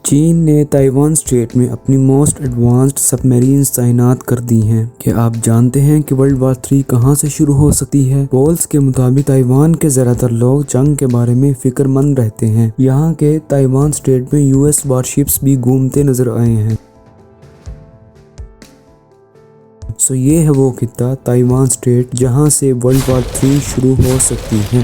چین نے Taiwan street میں اپنی موسٹ ایڈوانسڈ سب میرینز تعینات کر دی ہیں۔ کیا آپ جانتے ہیں کہ ورلڈ وار 3 کہاں سے شروع ہو سکتی ہے؟ پولز کے مطابق تائیوان کے زیادہ تر لوگ جنگ کے بارے میں فکر مند رہتے ہیں۔ یہاں کے تائیوان اسٹریٹ میں US وارشپس بھی گھومتے نظر آئے ہیں۔ یہ ہے وہ خطہ تائیوان اسٹریٹ جہاں سے ورلڈ وار 3 شروع ہو سکتی ہے۔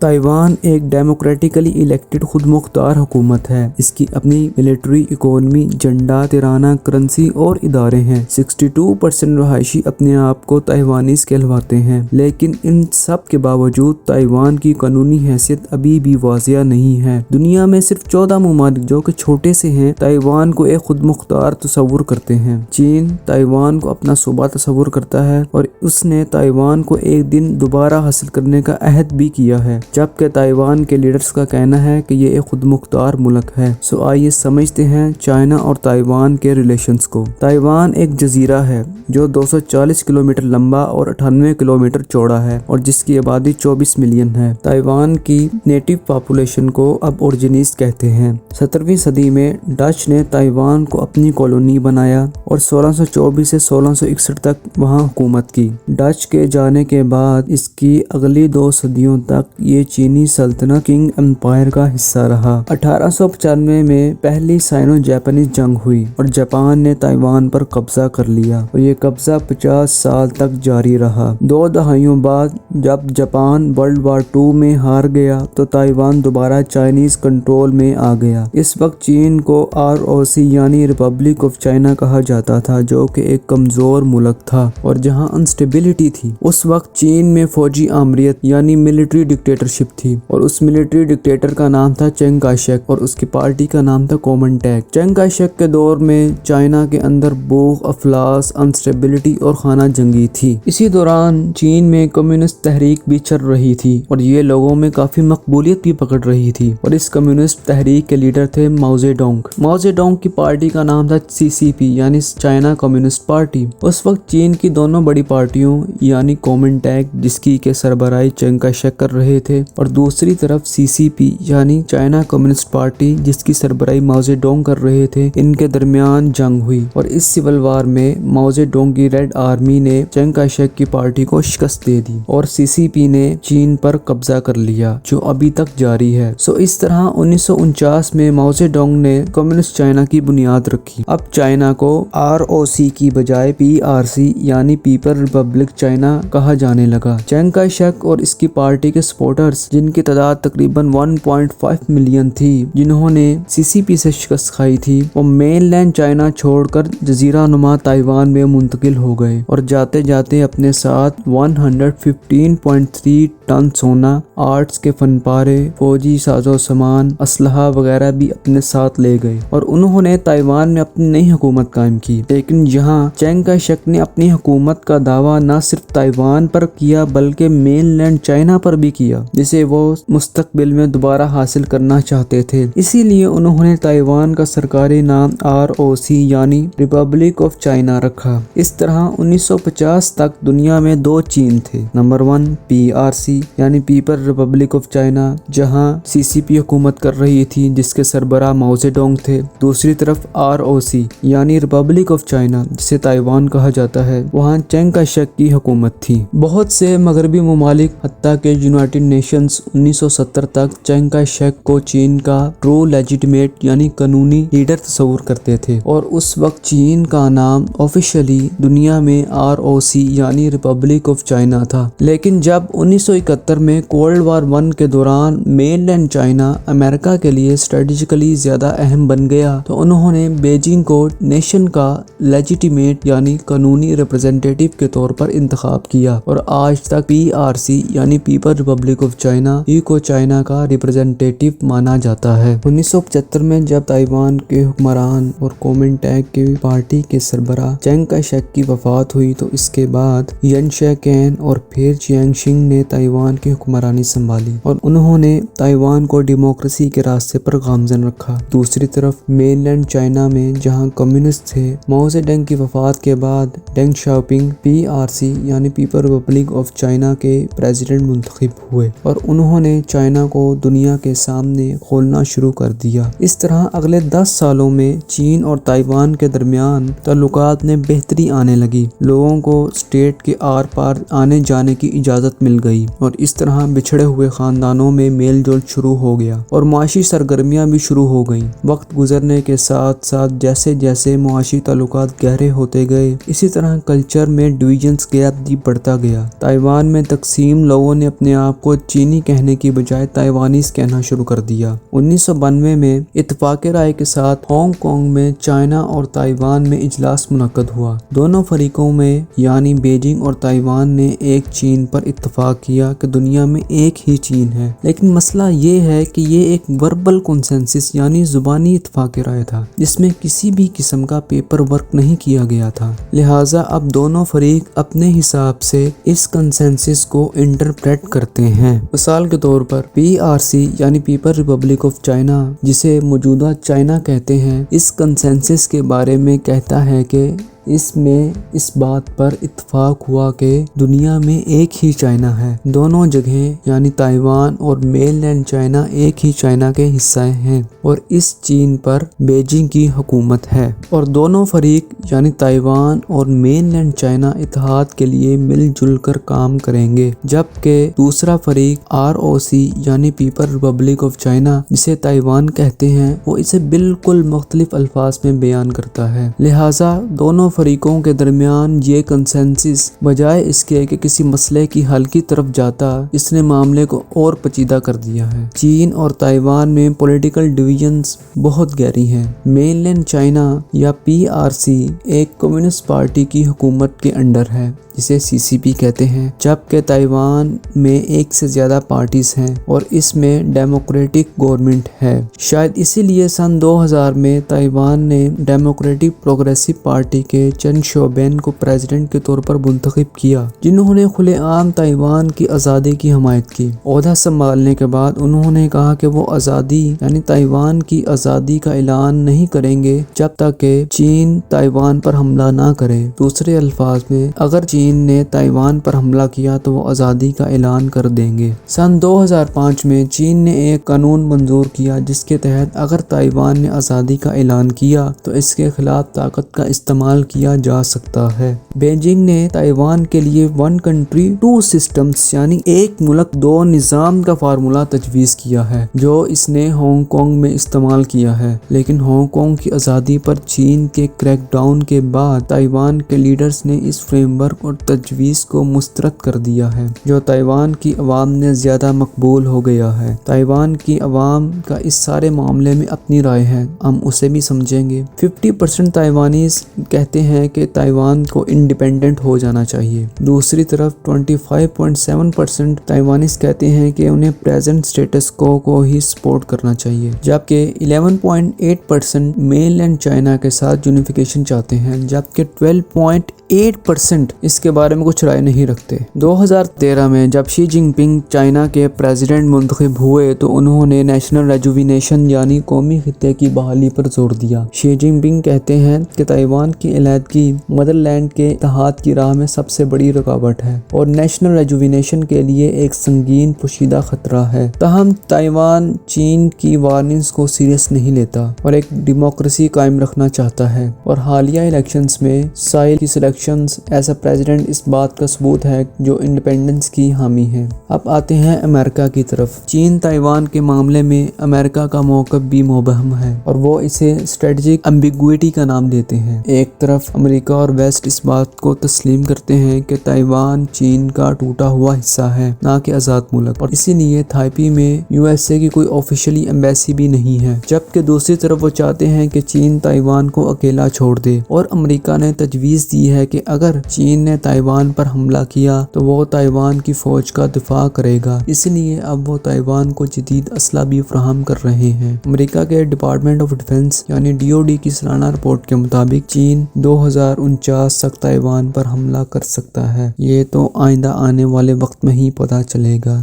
تائیوان ایک ڈیموکریٹکلی الیکٹڈ خود مختار حکومت ہے۔ اس کی اپنی ملٹری، اکانومی، جھنڈا، ترانہ، کرنسی اور ادارے ہیں۔ 62% رہائشی اپنے آپ کو تائیوانیز کہلواتے ہیں، لیکن ان سب کے باوجود تائیوان کی قانونی حیثیت ابھی بھی واضح نہیں ہے۔ دنیا میں صرف 14 ممالک جو کہ چھوٹے سے ہیں تائیوان کو ایک خود مختار تصور کرتے ہیں۔ چین تائیوان کو اپنا صوبہ تصور کرتا ہے اور اس نے تائیوان کو ایک دن دوبارہ حاصل کرنے کا عہد بھی کیا ہے، جبکہ تائیوان کے لیڈرز کا کہنا ہے کہ یہ ایک خود مختار ملک ہے۔ آئیے سمجھتے ہیں چائنا اور تائیوان کے ریلیشنز کو۔ تائیوان ایک جزیرہ ہے جو 240 کلومیٹر لمبا اور 98 کلومیٹر چوڑا ہے اور جس کی آبادی 24 ملین ہے۔ تائیوان کی نیٹو پاپولیشن کو اب اورجنیز کہتے ہیں۔ 17ویں صدی میں ڈچ نے تائیوان کو اپنی کالونی بنایا اور 1624 سے 1661 تک وہاں حکومت کی۔ ڈچ کے جانے کے بعد اس کی اگلی 2 صدیوں تک یہ چینی سلطنت کنگ امپائر کا حصہ رہا۔ 1895 میں پہلی سائنو جاپانیز جنگ ہوئی اور جاپان نے تائیوان پر قبضہ کر لیا اور یہ قبضہ 50 سال تک جاری رہا۔ 2 دہائیوں بعد جب جاپان ورلڈ وار 2 میں ہار گیا تو تائیوان دوبارہ چائنیز کنٹرول میں آ گیا۔ اس وقت چین کو ROC یعنی ریپبلک آف چائنا کہا جاتا تھا، جو کہ ایک کمزور ملک تھا اور جہاں انسٹیبلٹی تھی۔ اس وقت چین میں فوجی آمریت یعنی ملٹری ڈکٹیٹرشپ تھی اور اس ملٹری ڈکٹیٹر کا نام تھا چنگ کائی شیک اور اس کی پارٹی کا نام تھا کومنٹیک۔ چنگ کائی شیک کے دور میں چائنا کے اندر بھوک، افلاس، انسٹیبلٹی اور خانہ جنگی تھی۔ اسی دوران چین میں کمیونسٹ تحریک بھی چل رہی تھی اور یہ لوگوں میں کافی مقبولیت بھی پکڑ رہی تھی اور اس کمیونسٹ تحریک کے لیڈر تھے ماؤ زے ڈونگ۔ ماؤ زے ڈونگ کی پارٹی کا نام تھا CCP یعنی چائنا کمیونسٹ پارٹی۔ اس وقت چین کی دونوں بڑی پارٹیوں یعنی کومنٹیک جس کی کے سربراہی چنگ کائی شیک کر رہے تھے اور دوسری طرف CCP یعنی چائنا کمیونسٹ پارٹی جس کی سربراہی ماؤ زے ڈونگ کر رہے تھے، ان کے درمیان جنگ ہوئی اور اس سول وار میں ماؤ زے ڈونگ کی ریڈ آرمی نے چنگ کائی شیک کی پارٹی کو شکست دے دی اور CCP نے چین پر قبضہ کر لیا جو ابھی تک جاری ہے۔ اس طرح 1949 میں ماؤ زے ڈونگ نے کمیونسٹ چائنا کی بنیاد رکھی۔ اب چائنا کو ROC کی بجائے PRC یعنی پیپل ریپبلک چائنا کہا جانے لگا۔ چنگ کائی شیک اور اس کی پارٹی کے سپورٹرز جن کی تعداد تقریباً 1.5 ملین تھی، جنہوں نے CCP سے شکست کھائی تھی، وہ مین لینڈ چائنا چھوڑ کر جزیرہ نما تائیوان میں منتقل ہو گئے اور جاتے جاتے اپنے ساتھ 115.3 ٹن سونا، آرٹس کے فن پارے، فوجی ساز و سامان، اسلحہ وغیرہ بھی اپنے ساتھ لے گئے اور انہوں نے تائیوان میں اپنی نئی حکومت قائم کی۔ لیکن یہاں چنگ کائی شیک نے اپنی حکومت کا دعویٰ نہ صرف تائیوان پر کیا بلکہ مین لینڈ چائنا پر بھی کیا، جسے وہ مستقبل میں دوبارہ حاصل کرنا چاہتے تھے۔ اسی لیے انہوں نے تائیوان کا سرکاری نام ROC یعنی ریپبلک آف چائنا رکھا۔ اس طرح 1950 تک دنیا میں 2 چین تھے۔ نمبر 1 PRC یعنی پیپل ریپبلک آف چائنا جہاں CCP حکومت کر رہی تھی جس کے سربراہ ماؤ زے ڈونگ تھے۔ دوسری طرف ROC یعنی ریپبلک آف چائنا جسے تائیوان کہا جاتا ہے، وہاں چنگ کائی شیک کی حکومت تھی۔ بہت سے مغربی ممالک حتیٰ کہ یونائٹڈ نیشنز 1970 تک چنگ کائی شیک کو چین کا ٹرو لیجیٹمیٹ یعنی قانونی لیڈر تصور کرتے تھے اور اس وقت چین کا نام آفیشلی دنیا میں ROC یعنی ریپبلک آف چائنا تھا۔ لیکن جب 1971 میں کولڈ وار 1 کے دوران مین لینڈ چائنا امریکہ کے لیے اسٹریٹجیکلی زیادہ اہم بن گیا تو انہوں نے بیجنگ کو نیشن کا لیجیٹمیٹ یعنی قانونی ریپرزینٹیٹیو کے طور پر انتخاب کیا اور آج تک PRC یعنی people republic of of China ही को चाइना का रिप्रेजेंटेटिव माना जाता है। 1975 में जब ताइवान के हुक्मरान और कोमिंटैंग की पार्टी के सरबराह चिंग काई शेक की वफात हुई तो इसके बाद यन शेकेन और फिर चियांग शिंग ने ताइवान की हुक्मरानी संभाली और उन्होंने ताइवान को डेमोक्रेसी के रास्ते पर गामजन रखा। दूसरी तरफ मेनलैंड चाइना में जहां कम्युनिस्ट थे, माओ ज़ेडुंग की वफात के बाद डेंग शाओपिंग PRC यानी पीपल रिपब्लिक ऑफ चाइना के प्रेसिडेंट मुंतखब हुए और उन्होंने चाइना को दुनिया के सामने खोलना शुरू कर दिया। इस तरह अगले 10 सालों में चीन और ताइवान के दरमियान ताल्लुकात में बेहतरी आने लगी। लोगों को स्टेट के आर पार आने जाने की इजाज़त मिल गई और इस तरह बिछड़े हुए खानदानों में मेल जोल शुरू हो गया और मुआशी सरगर्मियां भी शुरू हो गईं। वक्त गुजरने के साथ साथ जैसे जैसे मुआशी ताल्लुकात गहरे होते गए, इसी तरह कल्चर में डिविजन्स गैप भी बढ़ता गया। ताइवान में तकसीम लोगों ने अपने आप को चीनी कहने की बजाय ताइवानीज कहना शुरू कर दिया। 1992 में इत्तफाक राय के साथ हांगकांग में चाइना और ताइवान में इजलास मुनक्कद हुआ। दोनों फरीकों में यानी बीजिंग और ताइवान ने एक चीन पर इत्तफाक किया कि दुनिया में एक ही चीन है, लेकिन मसला ये है कि ये एक वर्बल कंसेंसस यानी जुबानी इत्तफाक राय था जिसमें किसी भी किस्म का पेपर वर्क नहीं किया गया था। लिहाजा अब दोनों फरीक अपने हिसाब से इस कंसेंसस को इंटरप्रेट करते हैं। मिसाल के तौर पर PRC यानी पीपल रिपब्लिक ऑफ चाइना, जिसे मौजूदा चाइना कहते हैं, इस कंसेंसस के बारे में कहता है कि इसमें इस बात पर इत्तफाक हुआ कि दुनिया में एक ही चाइना है। दोनों जगहें यानी ताइवान और मेनलैंड चाइना एक ही चाइना के हिस्से हैं और इस चीन पर बीजिंग की हुकूमत है और दोनों फरीक यानी ताइवान और मेनलैंड चाइना इत्तेहाद के लिए मिलजुल कर काम करेंगे, जबकि दूसरा फरीक ROC यानी पीपल रिपब्लिक ऑफ चाइना, जिसे ताइवान कहते हैं, वो इसे बिल्कुल मुख्तलिफ अल्फाज में बयान करता है। लिहाजा दोनों फरीकों के दरमियान ये कंसेंसस बजाय इसके कि किसी मसले की हल की तरफ जाता, इसने मामले को और पेचीदा कर दिया है। चीन और ताइवान में पॉलिटिकल डिविजन्स बहुत गहरी हैं। मेनलैंड चाइना या PRC एक कम्युनिस्ट पार्टी की हुकूमत के अंडर है जिसे CCP कहते हैं, जबकि ताइवान में एक से ज्यादा पार्टीज हैं और इसमें डेमोक्रेटिक गवर्नमेंट है। शायद इसीलिए सन 2000 में ताइवान ने डेमोक्रेटिक प्रोग्रेसिव पार्टी के चेन शोबेन को प्रेसिडेंट के तौर पर मुंतखब किया, जिन्होंने खुलेआम ताइवान की आज़ादी की हमायत की। ओहदा संभालने के बाद उन्होंने कहा कि वो आज़ादी यानी ताइवान की आज़ादी का ऐलान नहीं करेंगे जब तक कि चीन ताइवान पर हमला ना करे। दूसरे अल्फाज में, अगर चीन ने ताइवान पर हमला किया तो वो आज़ादी का ऐलान कर देंगे। सन 2005 में चीन ने एक कानून मंजूर किया जिसके तहत अगर ताइवान ने आज़ादी का ऐलान किया तो इसके खिलाफ ताकत का इस्तेमाल किया जा सकता है। बीजिंग ने ताइवान के लिए 1 कंट्री 2 सिस्टम्स यानी एक मुल्क 2 निज़ाम का फार्मूला तजवीज़ किया है, जो इसने हांगकांग में इस्तेमाल किया है। लेकिन हांगकांग की आज़ादी पर चीन के क्रैकडाउन के बाद ताइवान के लीडर्स ने इस फ्रेमवर्क और तजवीज़ को मुस्तरद कर दिया है, जो ताइवान की अवाम ने ज़्यादा मकबूल हो गया है। ताइवान की अवाम का इस सारे मामले में अपनी राय है, हम उसे भी समझेंगे। 50% ताइवानीज कहते हैं कि ताइवान को इंडिपेंडेंट हो जाना चाहिए। दूसरी तरफ 25.7% ताइवानीज कहते हैं कि उन्हें प्रेजेंट स्टेटस को ही सपोर्ट करना चाहिए, जबकि 11.8% मेनलैंड चाइना के साथ यूनिफिकेशन चाहते हैं, जबकि 12.8% इसके बारे में कुछ राय नहीं रखते। 2013 में जब शी जिनपिंग चाइना के प्रेसिडेंट मुंतखब हुए तो उन्होंने नेशनल रेजुविनेशन यानी कौमी खित्ते की बहाली पर जोर दिया। शी जिनपिंग कहते हैं कि ताइवान की अलहदगी मदरलैंड के इत्तेहाद की राह में सबसे बड़ी रुकावट है और नेशनल रेजुविनेशन के लिए एक संगीन पोशीदा खतरा है। ताहम ताइवान चीन की वार्निंग्स को सीरियस नहीं लेता और एक डेमोक्रेसी कायम रखना चाहता है और हालिया इलेक्शंस में साइल की सिलेक्शंस एज अ प्रेसिडेंट इस बात का सबूत है जो इंडिपेंडेंस की हामी है। अब आते हैं अमेरिका की तरफ। चीन ताइवान के मामले में अमेरिका का मौक़िफ़ भी मुबहम है और वो इसे स्ट्रेटेजिक एम्बिगुइटी का नाम देते हैं। एक तरफ अमेरिका और वेस्ट इस बात को तस्लीम करते हैं कि ताइवान चीन का टूटा हुआ हिस्सा है, ना कि आज़ाद मुल्क, और इसीलिए ताइपी में USA की कोई ऑफिशियली एम्बेसी भी नहीं है, जबकि दूसरी तरफ वो चाहते हैं कि चीन ताइवान को अकेला छोड़ दे और अमेरिका ने तजवीज़ दी है कि अगर चीन ने تائیوان پر حملہ کیا تو وہ تائیوان کی فوج کا دفاع کرے گا، اس لیے اب وہ تائیوان کو جدید اسلحہ بھی فراہم کر رہے ہیں۔ امریکہ کے ڈپارٹمنٹ آف ڈیفنس یعنی DOD کی سالانہ رپورٹ کے مطابق چین 2049 تک تائیوان پر حملہ کر سکتا ہے۔ یہ تو آئندہ آنے والے وقت میں ہی پتہ چلے گا۔